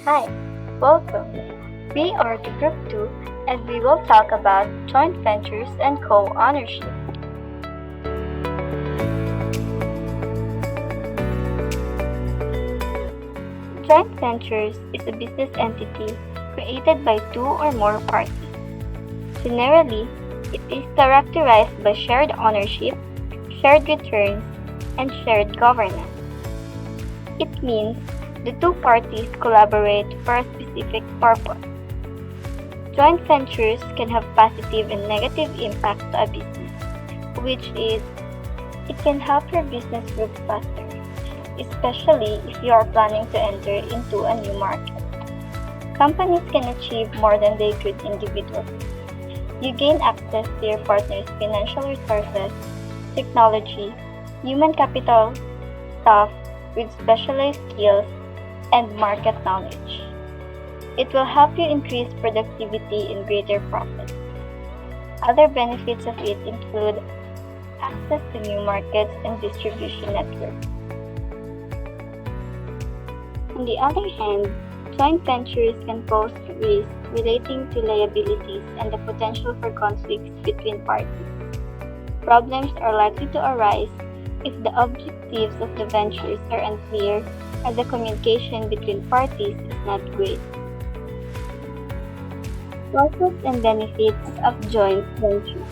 Hi, welcome. We are the Group 2 and we will talk about joint ventures and co-ownership. Joint ventures is a business entity created by two or more parties. Generally, it is characterized by shared ownership, shared returns, and shared governance. It means the two parties collaborate for a specific purpose. Joint ventures can have positive and negative impacts to a business, which is it can help your business grow faster, especially if you are planning to enter into a new market. Companies can achieve more than they could individually. You gain access to your partner's financial resources, technology, human capital, staff with specialized skills, and market knowledge. It will help you increase productivity and greater profits. Other benefits of it include access to new markets and distribution networks. On the other hand, joint ventures can pose risks relating to liabilities and the potential for conflicts between parties. Problems are likely to arise if the objectives of the ventures are unclear or the communication between parties is not great. Purpose and benefits of joint venture.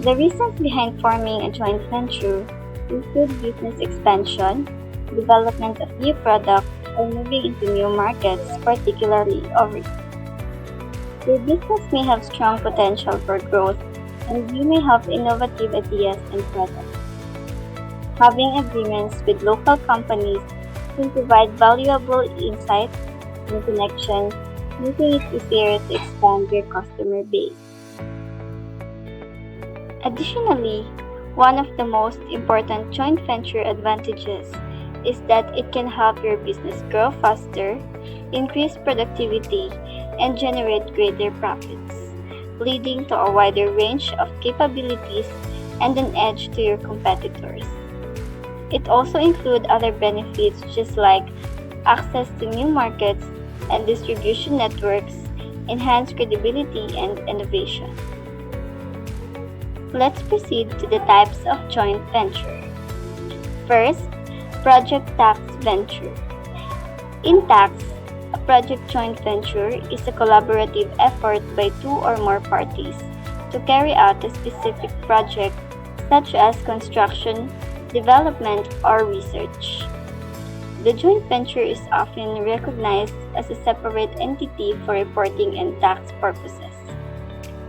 The reasons behind forming a joint venture include business expansion, development of new products, or moving into new markets, particularly overseas. Your business may have strong potential for growth, and you may have innovative ideas and products. Having agreements with local companies can provide valuable insights and connections, making it easier to expand your customer base. Additionally, one of the most important joint venture advantages is that it can help your business grow faster, increase productivity, and generate greater profits, leading to a wider range of capabilities and an edge to your competitors. It also includes other benefits just like access to new markets and distribution networks, enhanced credibility and innovation. Let's proceed to the types of joint venture. First, project tax venture. In tax, a project joint venture is a collaborative effort by two or more parties to carry out a specific project such as construction, development, or research. The joint venture is often recognized as a separate entity for reporting and tax purposes.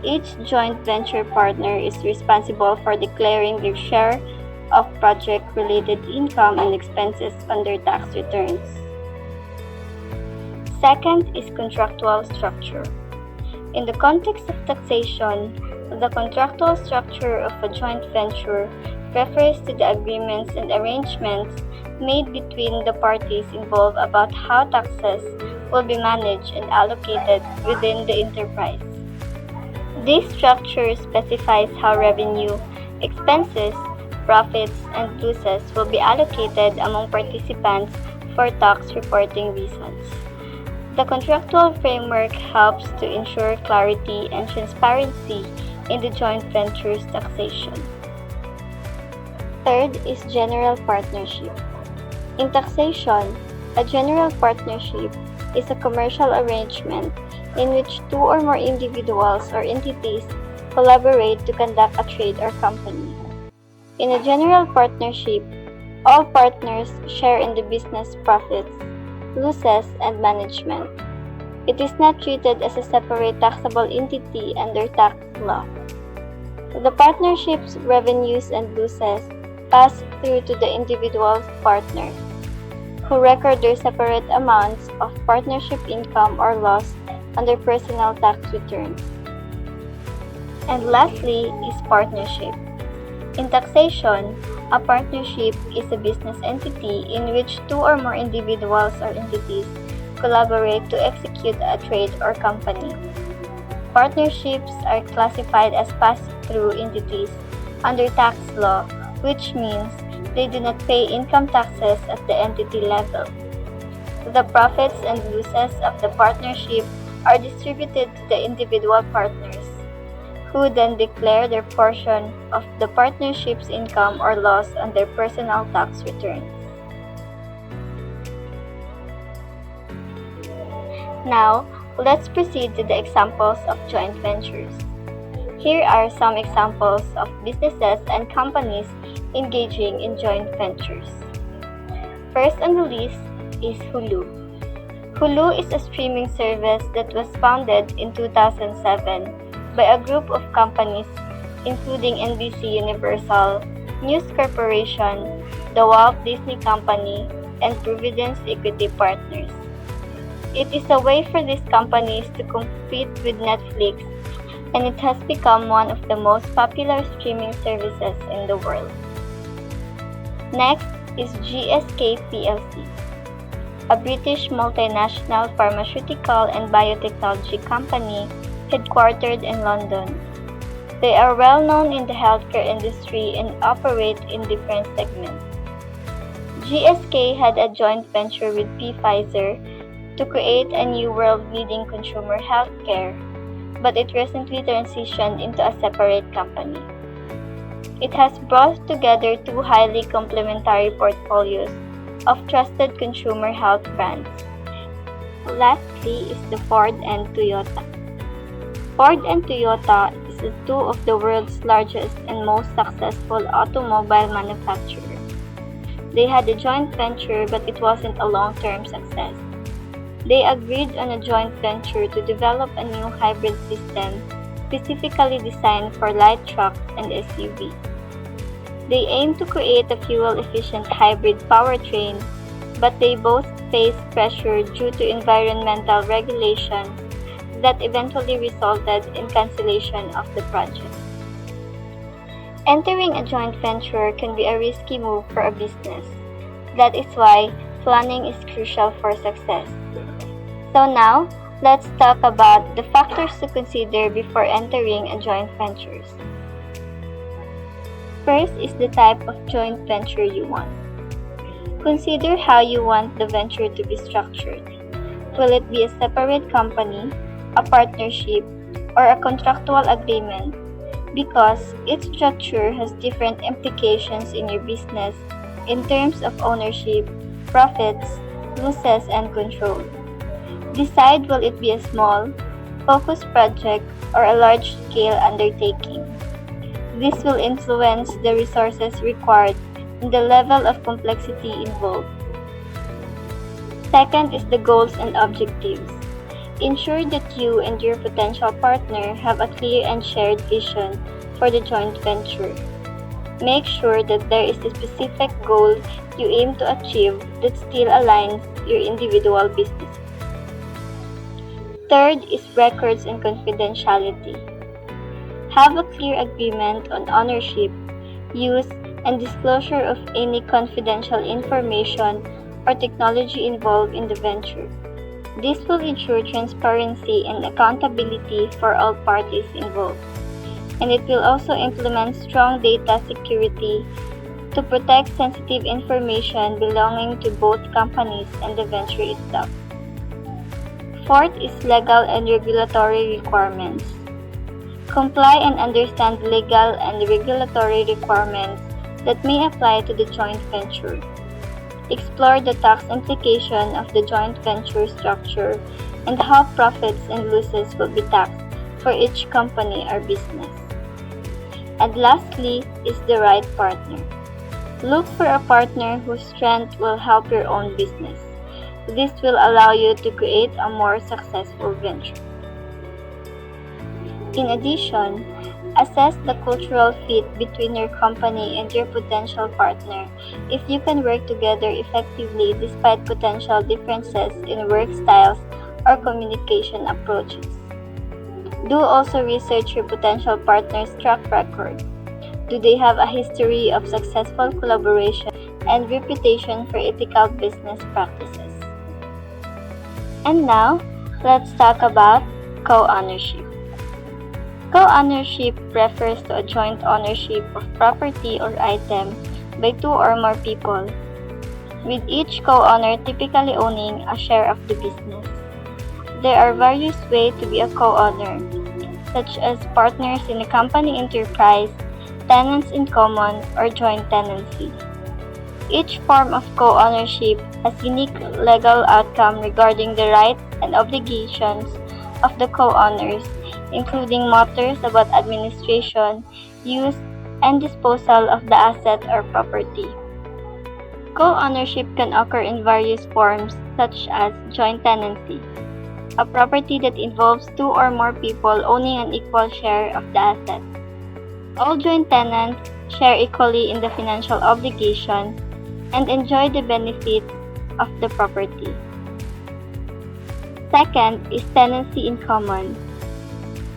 Each joint venture partner is responsible for declaring their share of project-related income and expenses on their tax returns. Second is contractual structure. In the context of taxation, the contractual structure of a joint venture refers to the agreements and arrangements made between the parties involved about how taxes will be managed and allocated within the enterprise. This structure specifies how revenue, expenses, profits, and losses will be allocated among participants for tax reporting reasons. The contractual framework helps to ensure clarity and transparency in the joint venture's taxation. Third is general partnership. In taxation, a general partnership is a commercial arrangement in which two or more individuals or entities collaborate to conduct a trade or company. In a general partnership, all partners share in the business profits, losses, and management. It is not treated as a separate taxable entity under tax law. The partnership's revenues and losses pass through to the individual partners, who record their separate amounts of partnership income or loss on their personal tax returns. And lastly is partnership. In taxation, a partnership is a business entity in which two or more individuals or entities collaborate to execute a trade or company. Partnerships are classified as pass-through entities under tax law, which means they do not pay income taxes at the entity level. The profits and losses of the partnership are distributed to the individual partners, who then declare their portion of the partnership's income or loss on their personal tax returns. Now, let's proceed to the examples of joint ventures. Here are some examples of businesses and companies engaging in joint ventures. First on the list is Hulu. Hulu is a streaming service that was founded in 2007 by a group of companies including NBC Universal, News Corporation, the Walt Disney Company, and Providence Equity Partners. It is a way for these companies to compete with Netflix, and it has become one of the most popular streaming services in the world. Next is GSK plc, a British multinational pharmaceutical and biotechnology company headquartered in London. They are well known in the healthcare industry and operate in different segments. GSK had a joint venture with Pfizer to create a new world-leading consumer healthcare, but it recently transitioned into a separate company. It has brought together two highly complementary portfolios of trusted consumer health brands. Lastly is the Ford and Toyota. Ford and Toyota is two of the world's largest and most successful automobile manufacturers. They had a joint venture, but it wasn't a long-term success. They agreed on a joint venture to develop a new hybrid system specifically designed for light trucks and SUVs. They aim to create a fuel-efficient hybrid powertrain, but they both faced pressure due to environmental regulations that eventually resulted in cancellation of the project. Entering a joint venture can be a risky move for a business. That is why planning is crucial for success. So now, let's talk about the factors to consider before entering a joint venture. First is the type of joint venture you want. Consider how you want the venture to be structured. Will it be a separate company, a partnership, or a contractual agreement? Because each structure has different implications in your business in terms of ownership, profits, losses, and control. Decide, will it be a small, focused project or a large-scale undertaking. This will influence the resources required and the level of complexity involved. Second is the goals and objectives. Ensure that you and your potential partner have a clear and shared vision for the joint venture. Make sure that there is a specific goal you aim to achieve that still aligns your individual business. Third is records and confidentiality. Have a clear agreement on ownership, use, and disclosure of any confidential information or technology involved in the venture. This will ensure transparency and accountability for all parties involved, and it will also implement strong data security to protect sensitive information belonging to both companies and the venture itself. Fourth is legal and regulatory requirements. Comply and understand legal and regulatory requirements that may apply to the joint venture. Explore the tax implication of the joint venture structure and how profits and losses will be taxed for each company or business. And lastly is the right partner. Look for a partner whose strength will help your own business. This will allow you to create a more successful venture. In addition, assess the cultural fit between your company and your potential partner if you can work together effectively despite potential differences in work styles or communication approaches. Do also research your potential partner's track record. Do they have a history of successful collaboration and reputation for ethical business practices? And now, let's talk about co-ownership. Co-ownership refers to a joint ownership of property or item by two or more people. with each co-owner typically owning a share of the business. There are various ways to be a co-owner, such as partners in a company enterprise, tenants in common, or joint tenancy. Each form of co-ownership has unique legal outcome regarding the rights and obligations of the co-owners, including matters about administration, use, and disposal of the asset or property. Co-ownership can occur in various forms, such as joint tenancy, a property that involves two or more people owning an equal share of the asset. All joint tenants share equally in the financial obligation and enjoy the benefits of the property. Second is tenancy in common.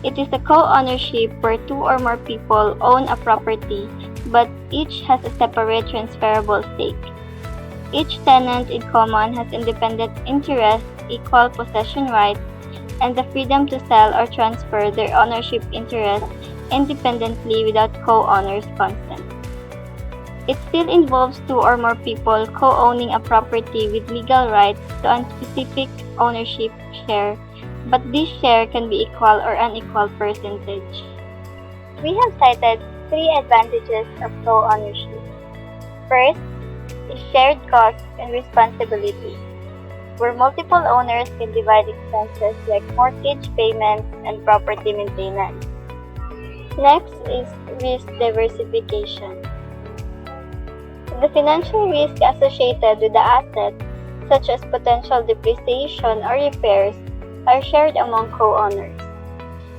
It is a co-ownership where two or more people own a property, but each has a separate transferable stake. Each tenant in common has independent interest, equal possession rights, and the freedom to sell or transfer their ownership interest independently without co-owners' consent. It still involves two or more people co-owning a property with legal rights to a specific ownership share, but this share can be equal or unequal percentage. We have cited three advantages of co-ownership. First is shared costs and responsibilities, where multiple owners can divide expenses like mortgage payments and property maintenance. Next is risk diversification. The financial risk associated with the asset, such as potential depreciation or repairs, are shared among co-owners.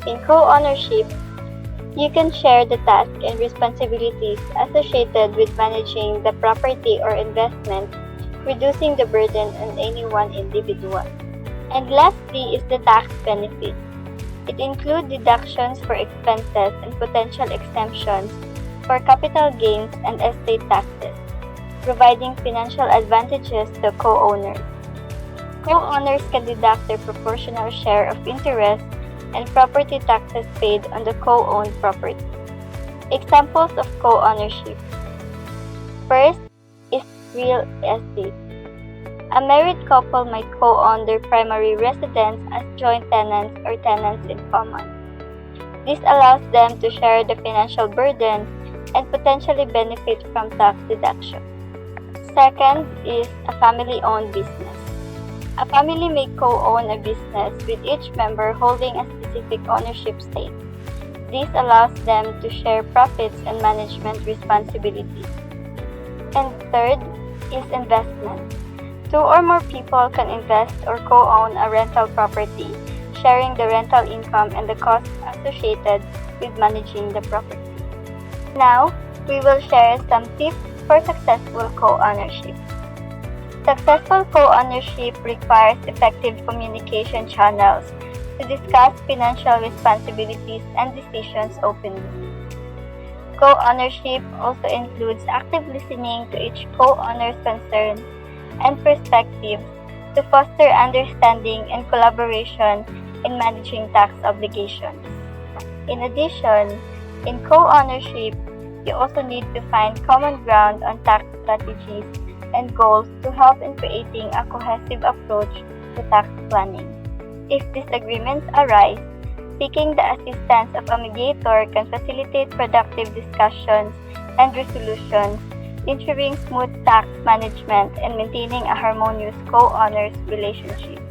In co-ownership, you can share the task and responsibilities associated with managing the property or investment, reducing the burden on any one individual. And lastly is the tax benefit. It includes deductions for expenses and potential exemptions for capital gains and estate taxes, providing financial advantages to co-owners. Co-owners can deduct their proportional share of interest and property taxes paid on the co-owned property. Examples of co-ownership. First is real estate. A married couple might co-own their primary residence as joint tenants or tenants in common. This allows them to share the financial burden and potentially benefit from tax deduction. Second is a family-owned business. A family may co-own a business with each member holding a specific ownership stake. This allows them to share profits and management responsibilities. And third is investment. Two or more people can invest or co-own a rental property, sharing the rental income and the costs associated with managing the property. Now, we will share some tips for successful co-ownership. Successful co-ownership requires effective communication channels to discuss financial responsibilities and decisions openly. Co-ownership also includes active listening to each co-owner's concerns and perspectives to foster understanding and collaboration in managing tax obligations. In addition, in co-ownership, you also need to find common ground on tax strategies and goals to help in creating a cohesive approach to tax planning. If disagreements arise, seeking the assistance of a mediator can facilitate productive discussions and resolutions, ensuring smooth tax management and maintaining a harmonious co-owners relationship.